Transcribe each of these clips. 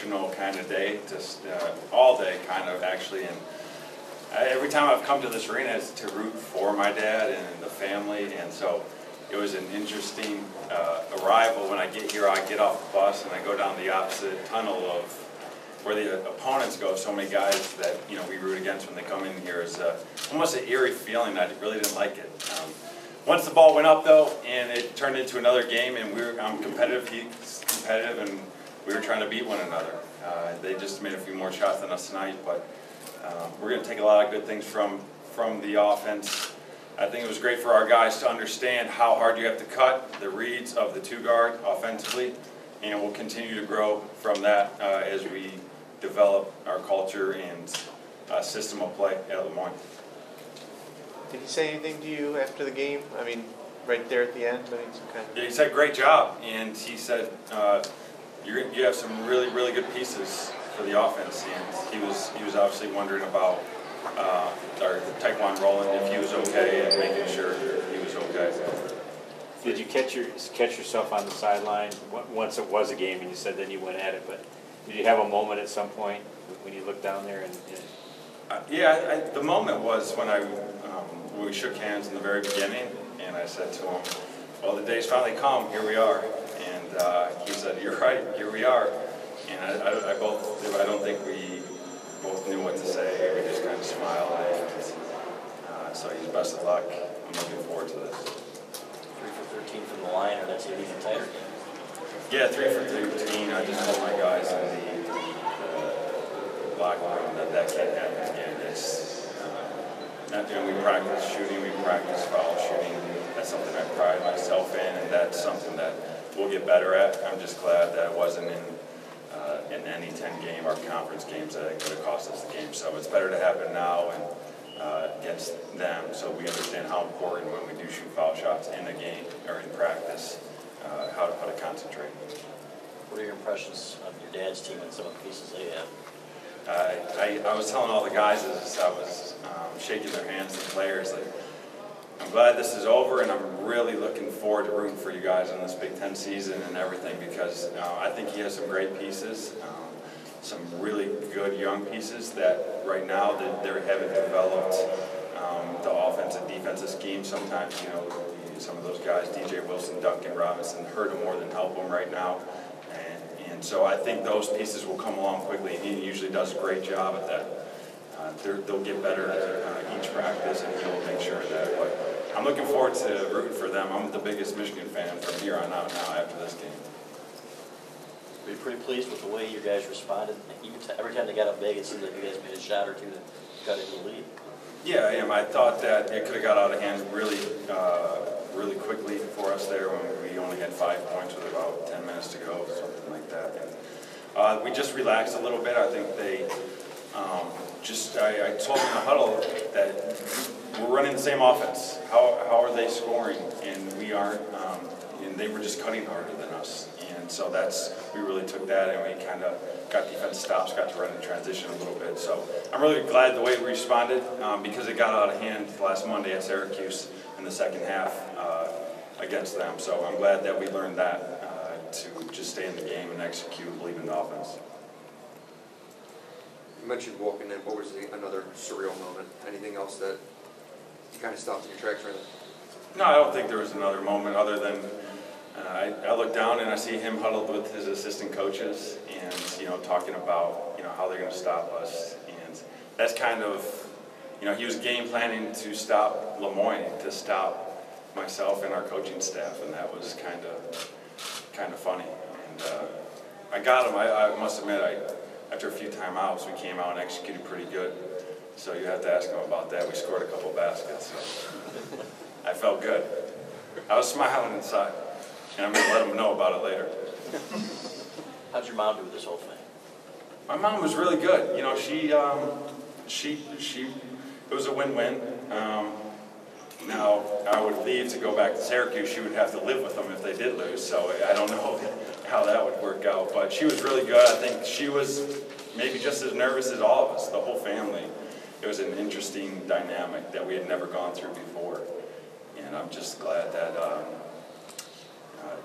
emotional kind of day, just all day kind of actually. And every time I've come to this arena, it's to root for my dad and the family, and so it was an interesting arrival. When I get here, I get off the bus and I go down the opposite tunnel of where the opponents go. So many guys that we root against when they come in here. Is almost an eerie feeling. I really didn't like it. Once the ball went up though, and it turned into another game, and I'm competitive, he's competitive, and we were trying to beat one another. They just made a few more shots than us tonight, but we're going to take a lot of good things from the offense. I think it was great for our guys to understand how hard you have to cut the reads of the two-guard offensively, and we'll continue to grow from that as we develop our culture and system of play at Lemoyne. Did he say anything to you after the game? I mean, right there at the end? I mean, some kind of... Yeah, he said, great job, and he said, you have some really, really good pieces for the offense, and he was obviously wondering about our Taekwondo Roland, if he was okay, and making sure he was okay. Did you catch yourself on the sideline once it was a game, and you said then you went at it, but did you have a moment at some point when you looked down there? Yeah, the moment was when we shook hands in the very beginning, and I said to him, well, the day's finally come, here we are. And he said, you're right, here we are. And I don't think we both knew what to say. We just kind of smiled. And so he's best of luck. I'm looking forward to this. 3 for 13 from the line, or that's an even tighter game. Yeah, 3 for 13. I just told my guys in the locker room that can't happen again. We practice shooting, we practice foul shooting. That's something I pride myself in, and that's something that we'll get better at. I'm just glad that it wasn't in any 10 game or conference games that it could have cost us the game. So it's better to happen now and against them, so we understand how important when we do shoot foul shots in a game or in practice, how to concentrate. What are your impressions of your dad's team and some of the pieces they have? I was telling all the guys as I was shaking their hands, the players, like, I'm glad this is over, and I'm really looking forward to rooting for you guys in this Big Ten season and everything, because I think he has some great pieces, some really good young pieces that right now they haven't developed the offensive defensive scheme. Sometimes, some of those guys, DJ Wilson, Duncan Robinson, hurt them more than help them right now. And so I think those pieces will come along quickly, and he usually does a great job at that. They'll get better each practice, and he'll make sure of that. But I'm looking forward to rooting for them. I'm the biggest Michigan fan from here on out now after this game. Were you pretty pleased with the way you guys responded? Every time they got up big, it seemed like you guys made a shot or two that got into the lead. Yeah, I am. I thought that it could have got out of hand really quickly for us there when we only had 5 points with about 10 minutes to go, something like that. And we just relaxed a little bit. I think they I told them in the huddle that we're running the same offense. How are they scoring? And we aren't. And they were just cutting harder than us. And so we really took that, and we kind of got defense stops, got to run in transition a little bit. So I'm really glad the way we responded, because it got out of hand last Monday at Syracuse in the second half against them. So I'm glad that we learned that to just stay in the game and execute, believe in the offense. You mentioned walking in. What was another surreal moment? Anything else that you kind of stopped in your tracks or anything? No, I don't think there was another moment other than I look down and I see him huddled with his assistant coaches and talking about how they're going to stop us, and that's kind of he was game planning to stop Lemoyne, to stop myself and our coaching staff, and that was kind of funny. And I got him. I must admit, after a few timeouts, we came out and executed pretty good. So you have to ask him about that. We scored a couple baskets, so I felt good. I was smiling inside, and I'm going to let him know about it later. How'd your mom do with this whole thing? My mom was really good. It was a win-win. Now, I would leave to go back to Syracuse. She would have to live with them if they did lose, so I don't know how that would work out. But she was really good. I think she was maybe just as nervous as all of us, the whole family. It was an interesting dynamic that we had never gone through before. And I'm just glad that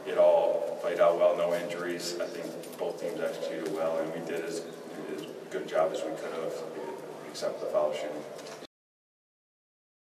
it all played out well, no injuries. I think both teams executed well, and we did as good a job as we could have, except the foul shooting.